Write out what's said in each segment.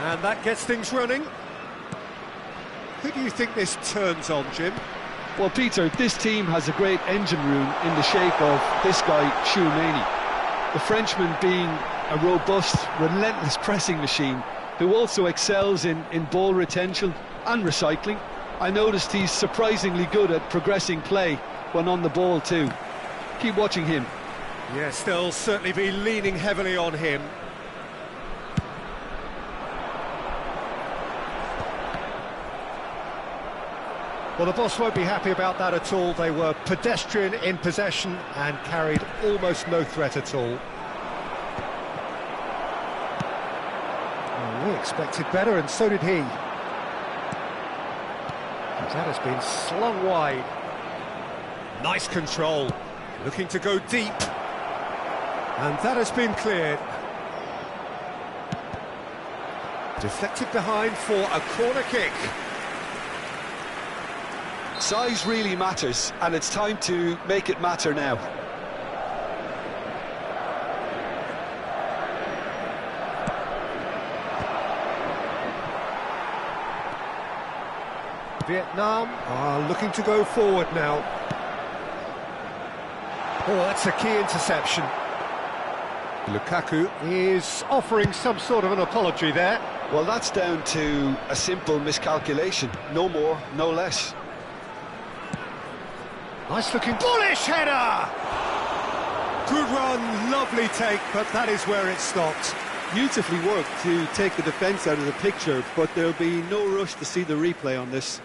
And that gets things running. Who do you think this turns on, Jim? Well, Peter, this team has a great engine room in the shape of this guy, Tchouaméni. The Frenchman being a robust, relentless pressing machine who also excels in ball retention and recycling. I noticed he's surprisingly good at progressing play when on the ball too. Keep watching him. Yes, they'll certainly be leaning heavily on him. Well, the boss won't be happy about that at all. They were pedestrian in possession and carried almost no threat at all. Well, we expected better, and so did he. That has been slung wide. Nice control. Looking to go deep. And that has been cleared. Deflected behind for a corner kick. Size really matters, and it's time to make it matter now. Vietnam are looking to go forward now. Oh, that's a key interception. Lukaku is offering some sort of an apology there. Well, that's down to a simple miscalculation. No more, no less. Nice looking bullish header! Good run, lovely take, but that is where it stopped. Beautifully worked to take the defence out of the picture, but there'll be no rush to see the replay on this.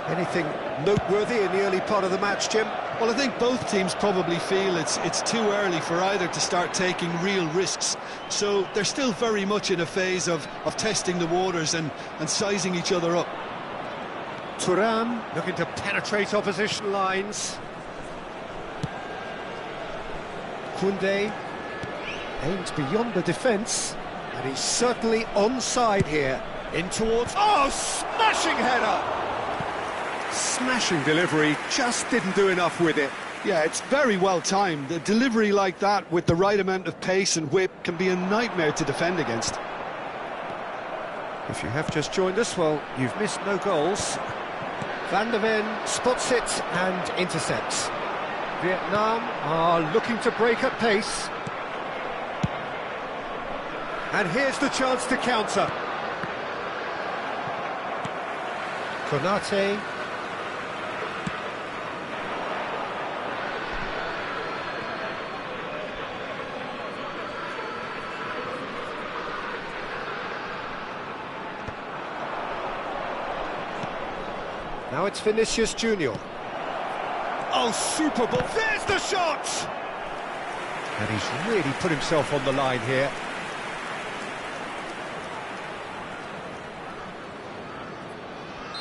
Anything noteworthy in the early part of the match, Jim? Well, I think both teams probably feel it's too early for either to start taking real risks. So they're still very much in a phase of testing the waters and sizing each other up. Thuram looking to penetrate opposition lines. Koundé aims beyond the defence, and he's certainly onside here. In towards... Oh, smashing header! Smashing delivery, just didn't do enough with it. Yeah, it's very well timed. A delivery like that with the right amount of pace and whip can be a nightmare to defend against. If you have just joined us, well, you've missed no goals. Van der Ven spots it and intercepts. Vietnam are looking to break at pace. And here's the chance to counter. Konate. Now it's Vinicius Junior. Oh, super ball. There's the shot! And he's really put himself on the line here.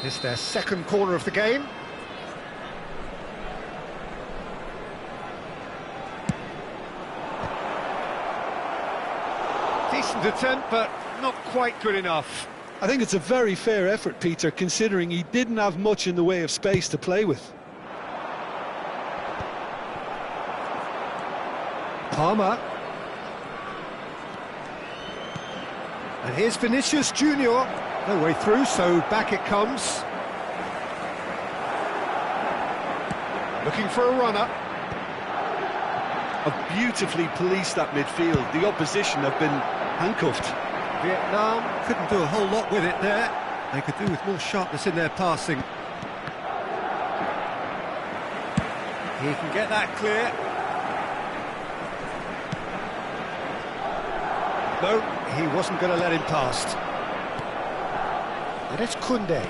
It's their second corner of the game. Decent attempt, but not quite good enough. I think it's a very fair effort, Peter, considering he didn't have much in the way of space to play with. Palmer. And here's Vinicius Junior. No way through, so back it comes. Looking for a runner. Have beautifully policed that midfield. The opposition have been handcuffed. Vietnam couldn't do a whole lot with it there. They could do with more sharpness in their passing. He can get that clear. No, he wasn't going to let him past. And it's Koundé.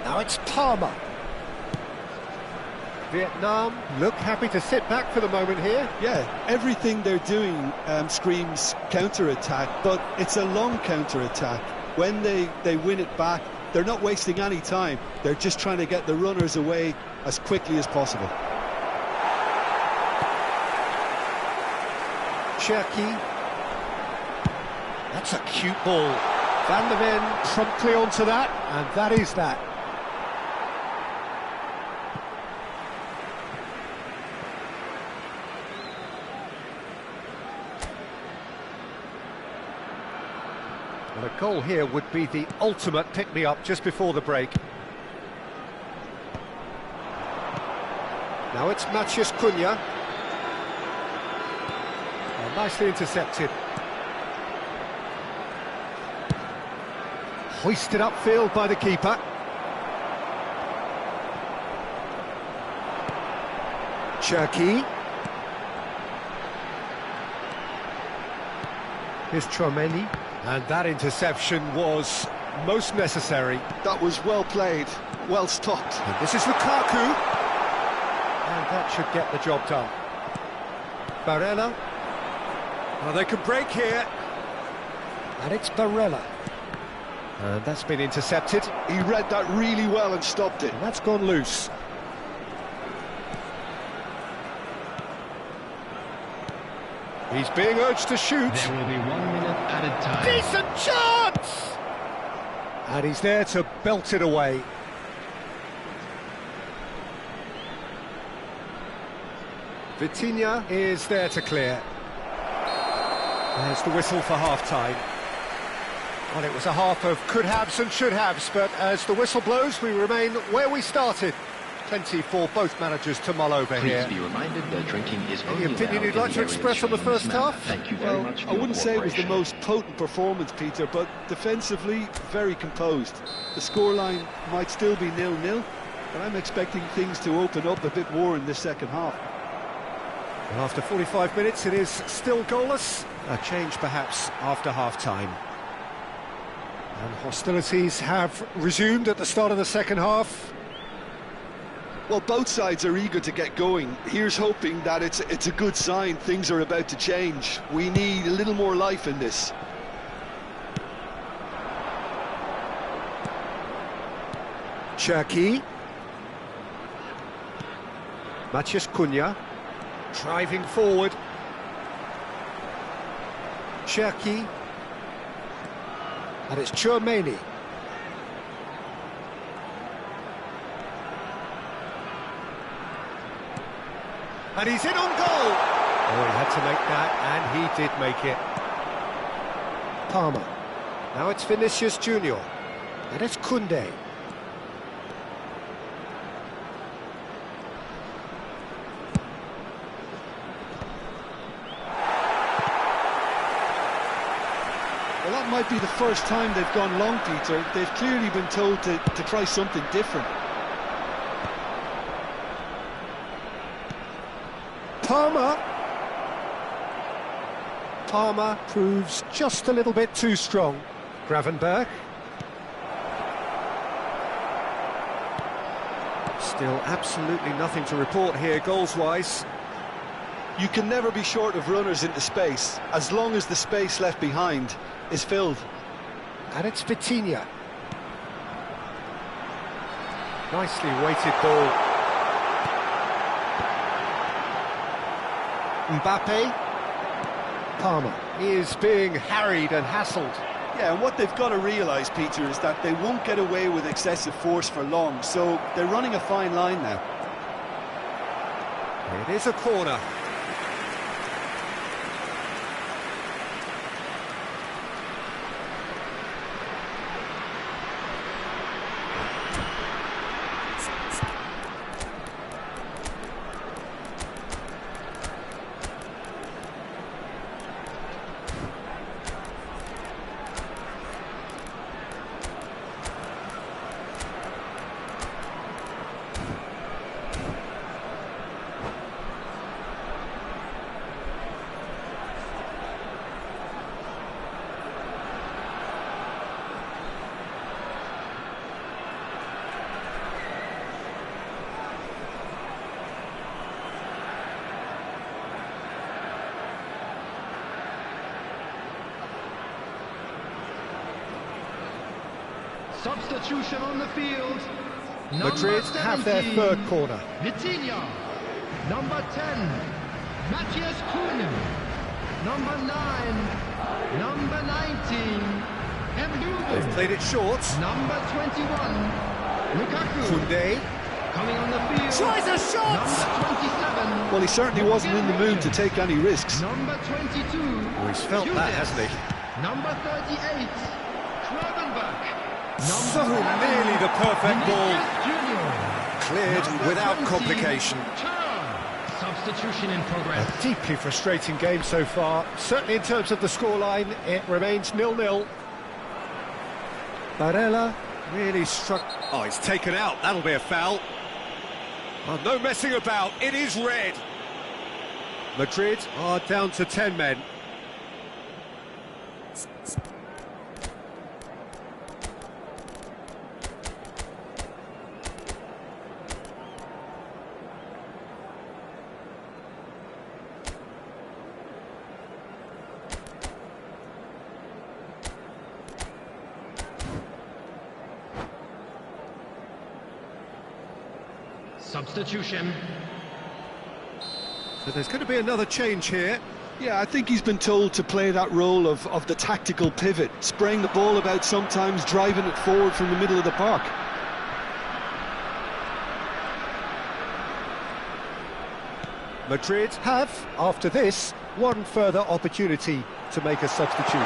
Now it's Palmer. Vietnam look happy to sit back for the moment here. Yeah, everything they're doing screams counter-attack, but it's a long counter-attack. When they win it back, they're not wasting any time. They're just trying to get the runners away as quickly as possible. Cherki. That's a cute ball. Van der Ven promptly onto that, and that is that. Well, a goal here would be the ultimate pick-me-up just before the break. Now it's Matheus Cunha. Well, nicely intercepted. Hoisted upfield by the keeper. Cherki. Here's Tchouaméni. And that interception was most necessary. That was well played, well stopped. And this is Lukaku. And that should get the job done. Barella. Well, they can break here. And it's Barella. And that's been intercepted. He read that really well and stopped it. And that's gone loose. He's being urged to shoot. There will be 1 minute at a time. Decent chance! And he's there to belt it away. Vitinha is there to clear. There's the whistle for half-time. Well, it was a half of could-haves and should-haves, but as the whistle blows, we remain where we started. Plenty for both managers to mull over here. Please be reminded that drinking is only Any opinion allowed you'd in like the to area express on the shown in first this manner. half? Thank you very Well, much for I your wouldn't say it was the cooperation. most potent performance, Peter, but defensively, very composed. The scoreline might still be 0-0, but I'm expecting things to open up a bit more in this second half. Well, after 45 minutes, it is still goalless. A change, perhaps, after half-time. And hostilities have resumed at the start of the second half. Well, both sides are eager to get going. Here's hoping that it's a good sign things are about to change. We need a little more life in this. Cherki. Matheus Cunha. Driving forward. Cherki. And it's Tchouaméni. And he's in on goal! Oh, he had to make that, and he did make it. Palmer. Now it's Vinicius Junior. And it's Koundé. Well, that might be the first time they've gone long, Peter. They've clearly been told to try something different. Palmer. Palmer proves just a little bit too strong. Gravenberch. Still absolutely nothing to report here goals-wise. You can never be short of runners into space, as long as the space left behind is filled. And it's Vitinha. Nicely weighted ball. Mbappe. Palmer. He is being harried and hassled. Yeah, and what they've got to realise, Peter, is that they won't get away with excessive force for long, so they're running a fine line now. It is a corner. Substitution on the field. Madrid have their third corner. Vitinha. Number 10, Matheus Cunha. Number 9, number 19, They've played it short. Number 21, Lukaku. Koundé Coming on the field. tries a shot! Number 27. Well, he certainly wasn't in the mood to take any risks. Number 22. Oh, he's felt that, hasn't he? Number 38, Gravenberch. So nearly the perfect ball. Junior. Cleared Number without 20, complication. Thuram. Substitution in progress. A deeply frustrating game so far. Certainly in terms of the scoreline, it remains 0-0. Barella really struck... Oh, he's taken out. That'll be a foul. Oh, no messing about. It is red. Madrid are down to 10 men. Substitution. So there's going to be another change here. Yeah, I think he's been told to play that role of the tactical pivot, spraying the ball about sometimes, driving it forward from the middle of the park. Madrid have, after this, one further opportunity to make a substitution.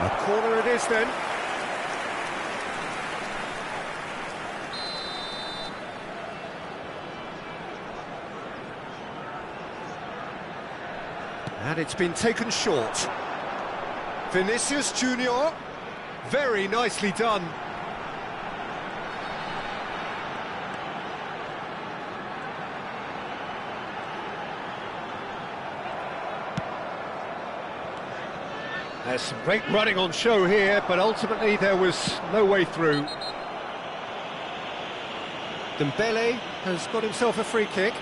A corner it is then. And it's been taken short. Vinicius Junior, very nicely done. There's some great running on show here, but ultimately there was no way through. Dembele has got himself a free kick.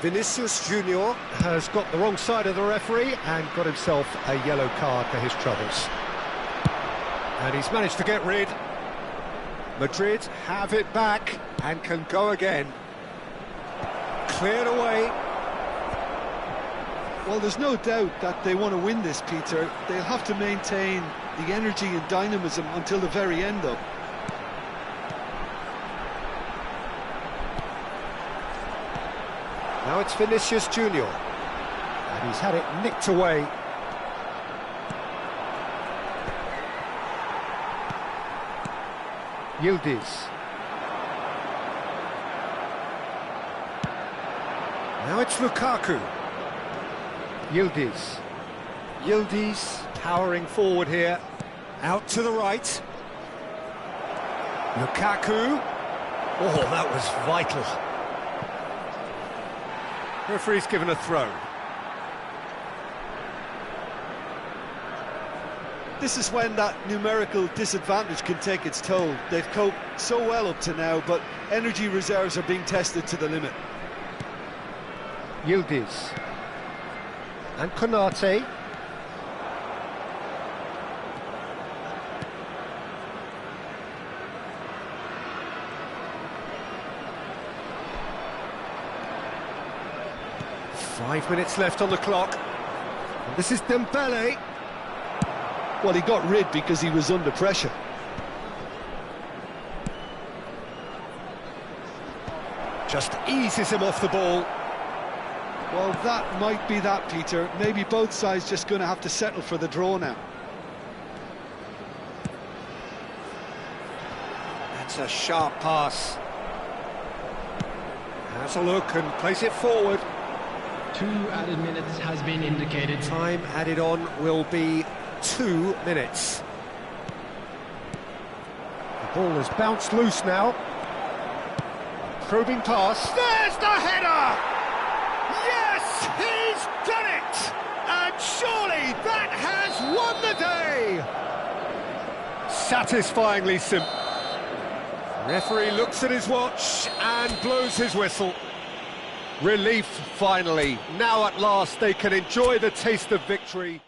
Vinicius Junior has got the wrong side of the referee and got himself a yellow card for his troubles. And he's managed to get rid. Madrid have it back and can go again. Cleared away. Well, there's no doubt that they want to win this, Peter. They'll have to maintain the energy and dynamism until the very end, though. Now it's Vinicius Junior, and he's had it nicked away. Yildiz. Now it's Lukaku. Yildiz. Yildiz powering forward here. Out to the right. Lukaku. Oh, that was vital. Referee's given a throw. This is when that numerical disadvantage can take its toll. They've coped so well up to now, but energy reserves are being tested to the limit. Yildiz. And Konate. Five minutes left on the clock. And this is Dembele. Well, he got rid because he was under pressure. Just eases him off the ball. Well, that might be that, Peter. Maybe both sides just going to have to settle for the draw now. That's a sharp pass. Has a look and plays it forward. 2 added minutes has been indicated. Time added on will be 2 minutes. The ball has bounced loose now. Probing pass. There's the header! Yes, he's done it! And surely that has won the day! Satisfyingly simple. Referee looks at his watch and blows his whistle. Relief, finally. Now at last they can enjoy the taste of victory.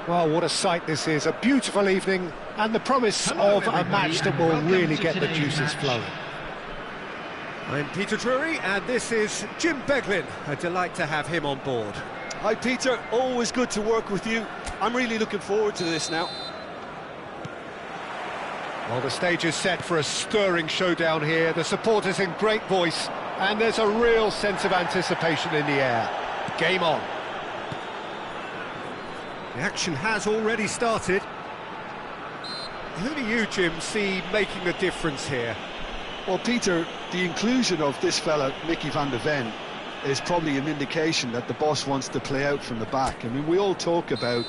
Well, what a sight this is. A beautiful evening and the promise Hello, of a everybody, match that and will welcome really to get the today's juices match. flowing. I'm Peter Drury and this is Jim Beglin. A delight to have him on board. Hi Peter, always good to work with you. I'm really looking forward to this now. Well, the stage is set for a stirring showdown here. The supporters in great voice and there's a real sense of anticipation in the air. Game on. The action has already started. Who do you, Jim, see making a difference here? Well, Peter, the inclusion of this fella, Mickey van de Ven, is probably an indication that the boss wants to play out from the back. I mean, we all talk about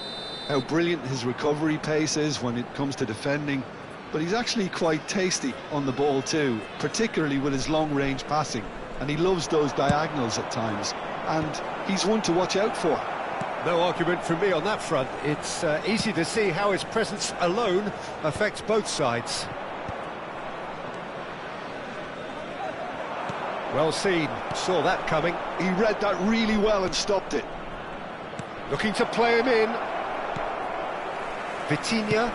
how brilliant his recovery pace is when it comes to defending, but he's actually quite tasty on the ball too, particularly with his long-range passing, and he loves those diagonals at times, and he's one to watch out for. No argument from me on that front. It's easy to see how his presence alone affects both sides. Well seen, saw that coming. He read that really well and stopped it. Looking to play him in. Vitinha.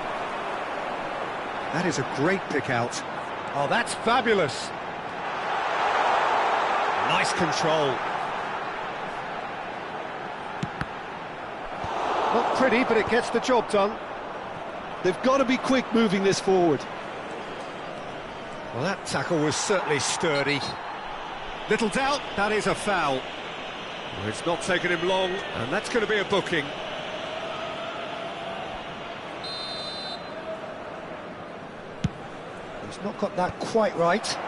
That is a great pick out. Oh, that's fabulous. Nice control. Not pretty, but it gets the job done. They've got to be quick moving this forward. Well, that tackle was certainly sturdy. Little doubt, that is a foul. Well, it's not taken him long, and that's going to be a booking. He's not got that quite right.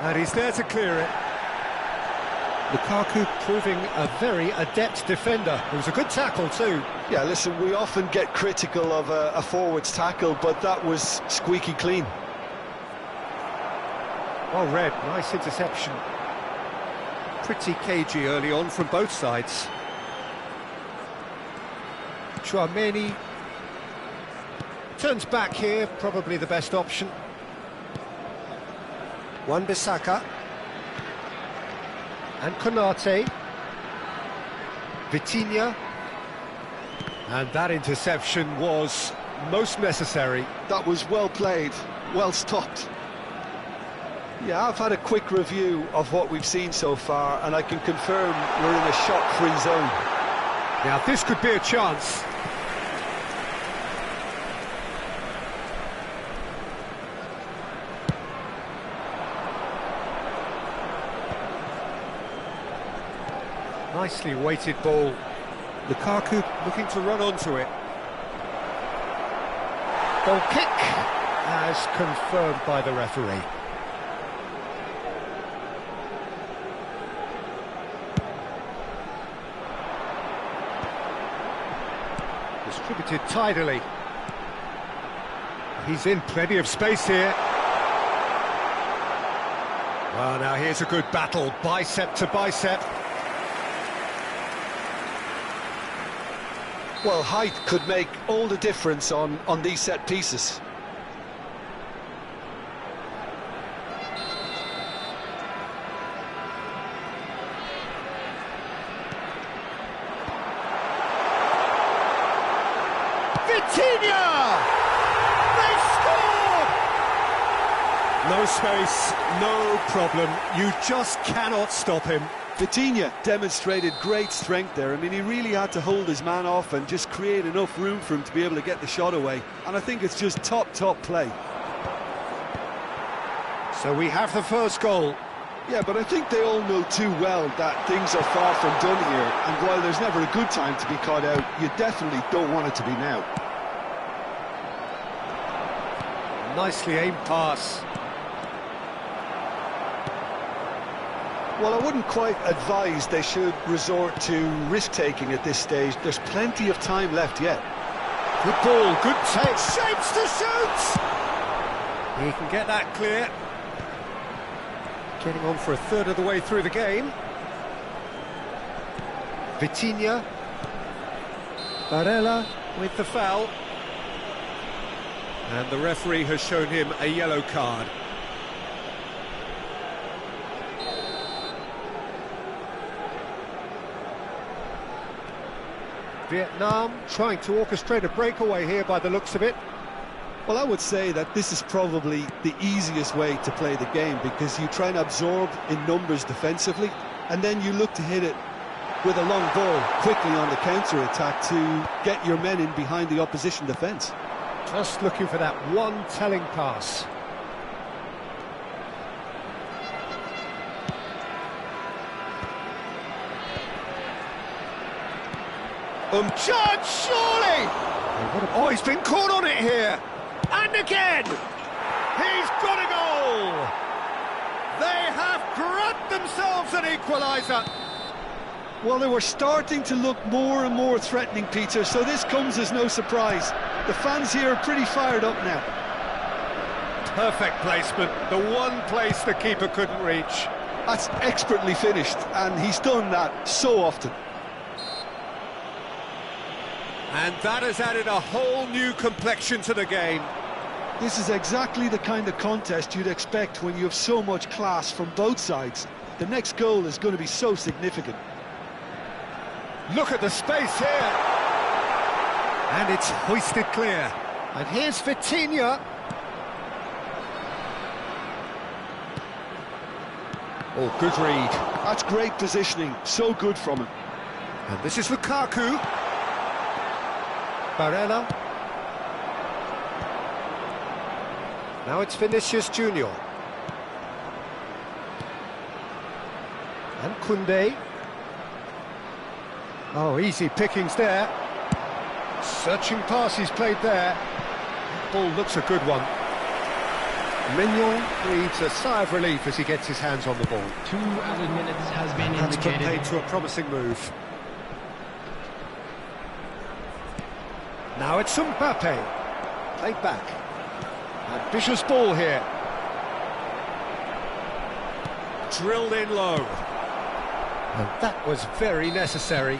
And he's there to clear it. Lukaku proving a very adept defender. It was a good tackle too. Yeah, listen, we often get critical of a forward's tackle, but that was squeaky clean. Well read, nice interception. Pretty cagey early on from both sides. Tchouaméni turns back here, probably the best option. Wan-Bissaka. And Konate. Vitinha. And that interception was most necessary. That was well played, well stopped. Yeah, I've had a quick review of what we've seen so far, and I can confirm we're in a shot-free zone. Now this could be a chance. Nicely weighted ball. Lukaku looking to run onto it. Goal kick, as confirmed by the referee. Distributed tidily. He's in plenty of space here. Well, now here's a good battle, bicep to bicep. Well, height could make all the difference on these set pieces. Vitinha! They scored! No space, no problem. You just cannot stop him. Vitinha demonstrated great strength there. I mean, he really had to hold his man off and just create enough room for him to be able to get the shot away. And I think it's just top play. So we have the first goal. Yeah, but I think they all know too well that things are far from done here. And while there's never a good time to be caught out, you definitely don't want it to be now. Nicely aimed pass. Well, I wouldn't quite advise they should resort to risk-taking at this stage. There's plenty of time left yet. Good ball, good take. Shapes to shoot! He can get that clear. Getting on for a third of the way through the game. Vitinha. Barella with the foul. And the referee has shown him a yellow card. Vietnam trying to orchestrate a breakaway here by the looks of it. Well, I would say that this is probably the easiest way to play the game, because you try and absorb in numbers defensively, and then you look to hit it with a long ball quickly on the counter-attack to get your men in behind the opposition defence. Just looking for that one telling pass. Judge, surely! Oh, he's been caught on it here! And again! He's got a goal! They have grabbed themselves an equaliser! Well, they were starting to look more and more threatening, Peter, so this comes as no surprise. The fans here are pretty fired up now. Perfect placement, the one place the keeper couldn't reach. That's expertly finished, and he's done that so often. And that has added a whole new complexion to the game. This is exactly the kind of contest you'd expect when you have so much class from both sides. The next goal is going to be so significant. Look at the space here. And it's hoisted clear. And here's Vitinha. Oh, good read. That's great positioning, so good from him. And this is Lukaku. Barella. Now it's Vinicius Junior. And Koundé. Oh, easy pickings there. Searching pass he's played there. Ball looks a good one. Mignon breathes a sigh of relief as he gets his hands on the ball. 2 added minutes has been That's put indicated. paid to a promising move. Now it's Mbappe. Played back. Ambitious ball here. Drilled in low. And that was very necessary.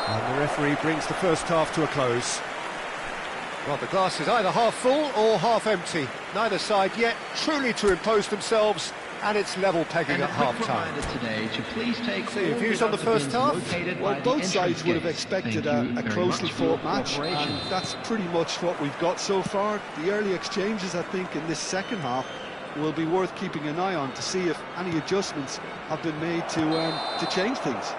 And the referee brings the first half to a close. Well, the glass is either half full or half empty. Neither side yet truly to impose themselves, and it's level pegging at half-time. So your views on the first half? Well, both sides would have expected a closely fought match, and that's pretty much what we've got so far. The early exchanges, I think, in this second half will be worth keeping an eye on to see if any adjustments have been made to change things.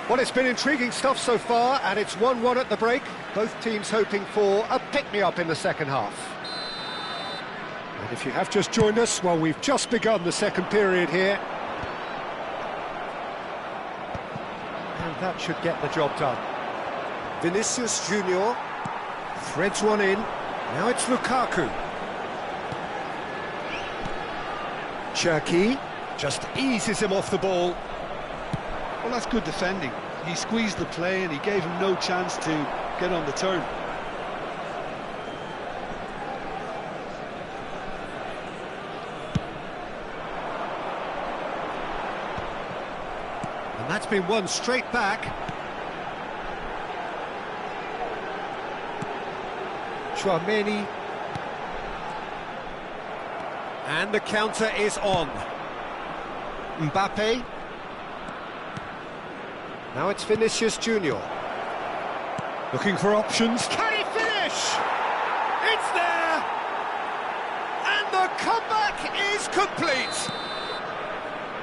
Well, it's been intriguing stuff so far, and it's 1-1 at the break. Both teams hoping for a pick-me-up in the second half. And if you have just joined us, well, we've just begun the second period here. And that should get the job done. Vinicius Junior threads one in. Now it's Lukaku. Cherki just eases him off the ball. Well, that's good defending. He squeezed the play and he gave him no chance to get on the turn. And that's been won straight back. Tchouaméni. And the counter is on. Mbappe. Now it's Vinicius Junior. Looking for options. Can he finish? It's there! And the comeback is complete!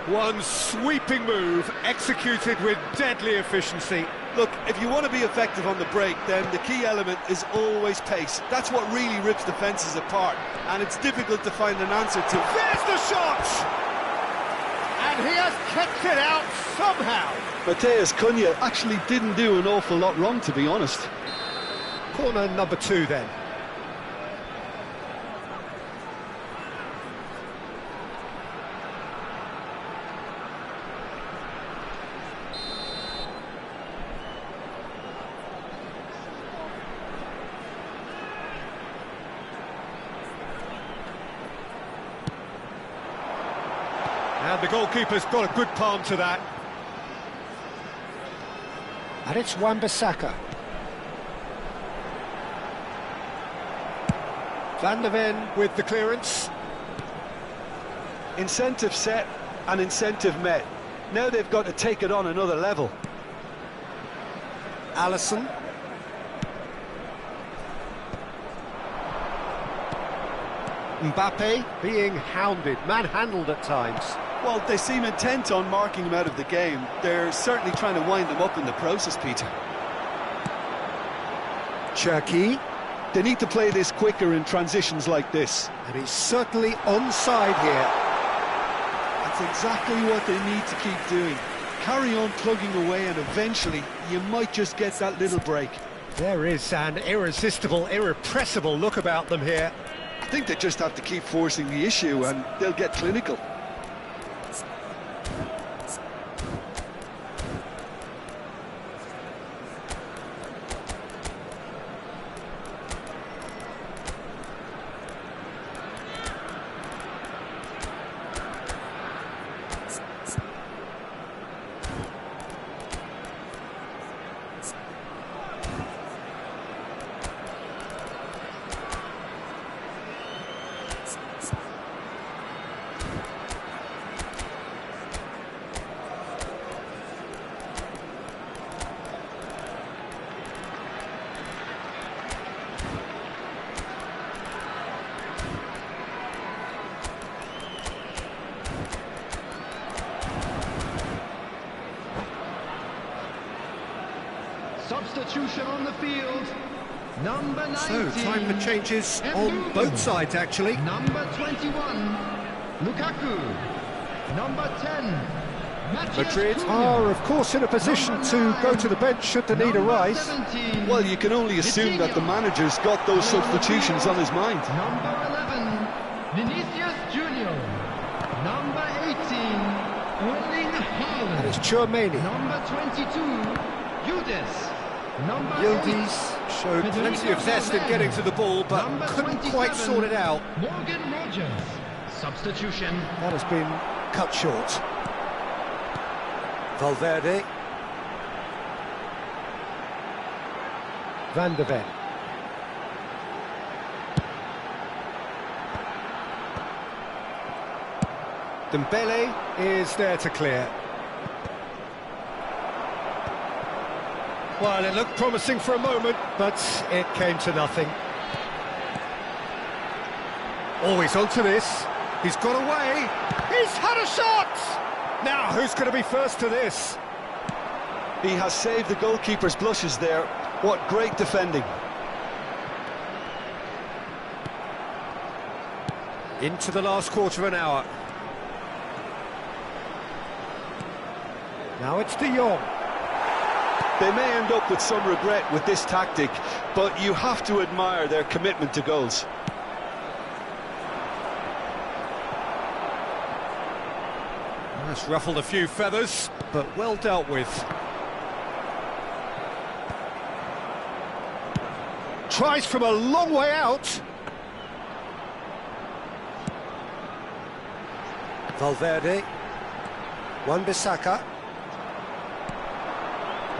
One sweeping move, executed with deadly efficiency. Look, if you want to be effective on the break, then the key element is always pace. That's what really rips defences apart, and it's difficult to find an answer to. There's the shot! And he has kept it out somehow. Matheus Cunha actually didn't do an awful lot wrong, to be honest. Corner number 2 then. And the goalkeeper's got a good palm to that. And it's Wan-Bissaka. Van de Ven with the clearance. Incentive set and incentive met. Now they've got to take it on another level. Alisson. Mbappe being hounded, manhandled at times. Well, they seem intent on marking him out of the game. They're certainly trying to wind him up in the process, Peter. Cherki. They need to play this quicker in transitions like this. And he's certainly onside here. That's exactly what they need to keep doing. Carry on plugging away, and eventually you might just get that little break. There is an irresistible, irrepressible look about them here. I think they just have to keep forcing the issue and they'll get clinical. Substitution on the field. Number 19. So, time for changes on both sides, actually. Number 21, Lukaku. Number 10, Matheus Madrid Cunha. are, of course, in a position to go to the bench should the need Number arise. 17, Well, you can only assume that the manager's got those substitutions on his mind. Number 11, Vinicius Junior. Number 18, Erling And Haaland. it's Tchouaméni. Number 22, Yildiz. Number Yildiz showed plenty of zest in getting to the ball, but Number couldn't quite 27, sort it out. Morgan Rogers. Substitution. That has been cut short. Valverde. Van de Ven. Dembele is there to clear. Well, it looked promising for a moment, but it came to nothing. Oh, he's onto this. He's got away. He's had a shot! Now, who's going to be first to this? He has saved the goalkeeper's blushes there. What great defending. Into the last quarter of an hour. Now it's De Jong. They may end up with some regret with this tactic, but you have to admire their commitment to goals. That's ruffled a few feathers, but well dealt with. Tries from a long way out. Valverde. Wan-Bissaka.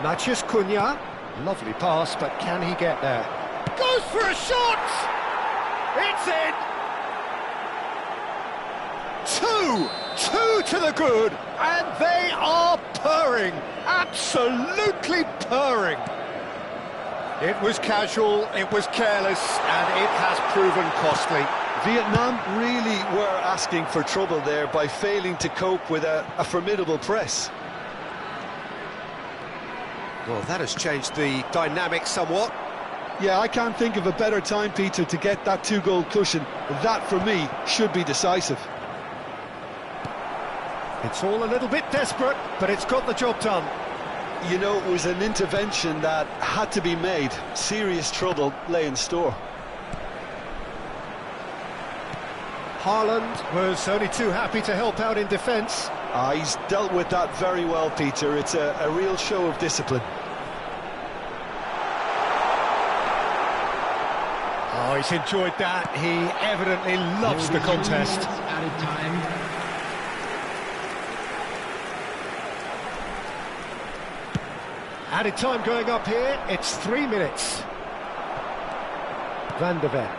Matheus Cunha. Lovely pass, but can he get there? Goes for a shot! It's in! Two to the good, and they are purring, absolutely purring. It was casual, it was careless, and it has proven costly. Vietnam really were asking for trouble there by failing to cope with a formidable press. Well, that has changed the dynamic somewhat. Yeah, I can't think of a better time, Peter, to get that two-goal cushion. That, for me, should be decisive. It's all a little bit desperate, but it's got the job done. You know, it was an intervention that had to be made. Serious trouble lay in store. Haaland was only too happy to help out in defence. He's dealt with that very well, Peter. It's a real show of discipline. Oh, he's enjoyed that. He evidently loves the contest. Added time. Added time going up here. It's 3 minutes. Van de Ven.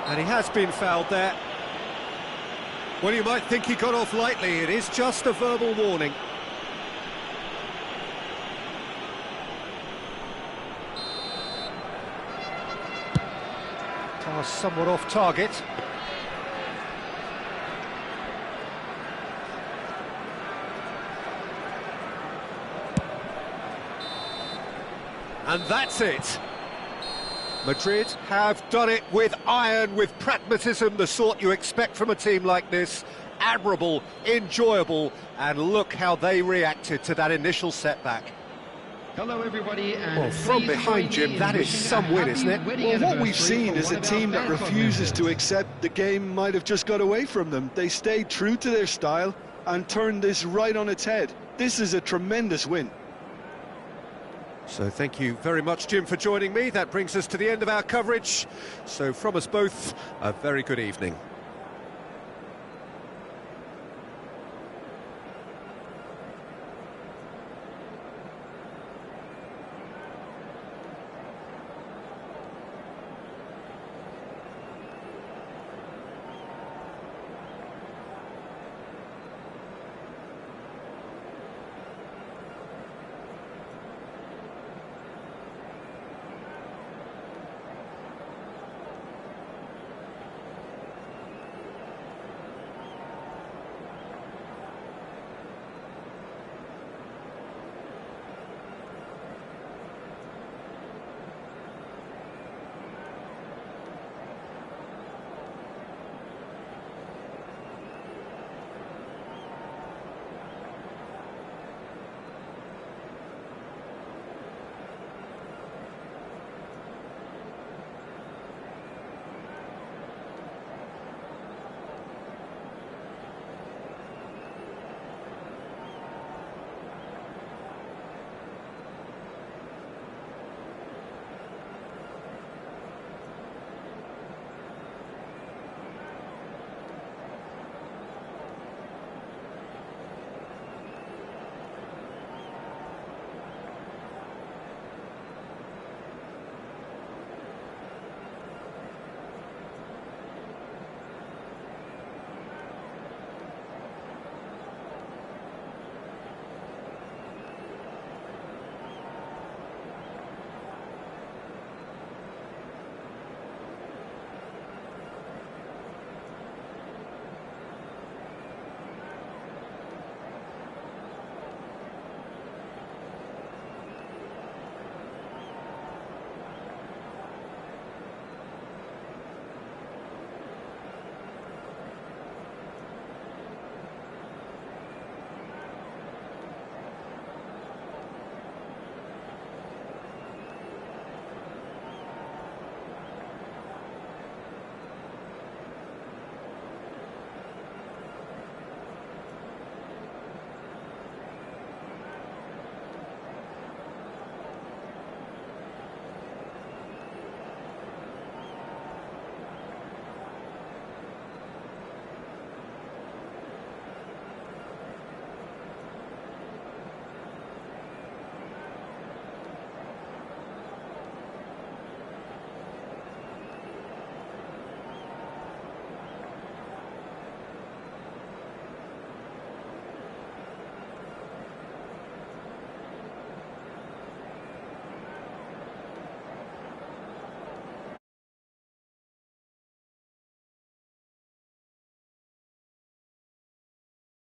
And he has been fouled there. Well, you might think he got off lightly. It is just a verbal warning. Pass somewhat off target. And that's it. Madrid have done it with iron, with pragmatism, the sort you expect from a team like this. Admirable, enjoyable, and look how they reacted to that initial setback. Hello, everybody. And well, from behind, Jim, that is some win, isn't it? Well, what we've seen is a team that refuses to accept the game might have just got away from them. They stayed true to their style and turned this right on its head. This is a tremendous win. So thank you very much, Jim, for joining me. That brings us to the end of our coverage. So from us both, a very good evening.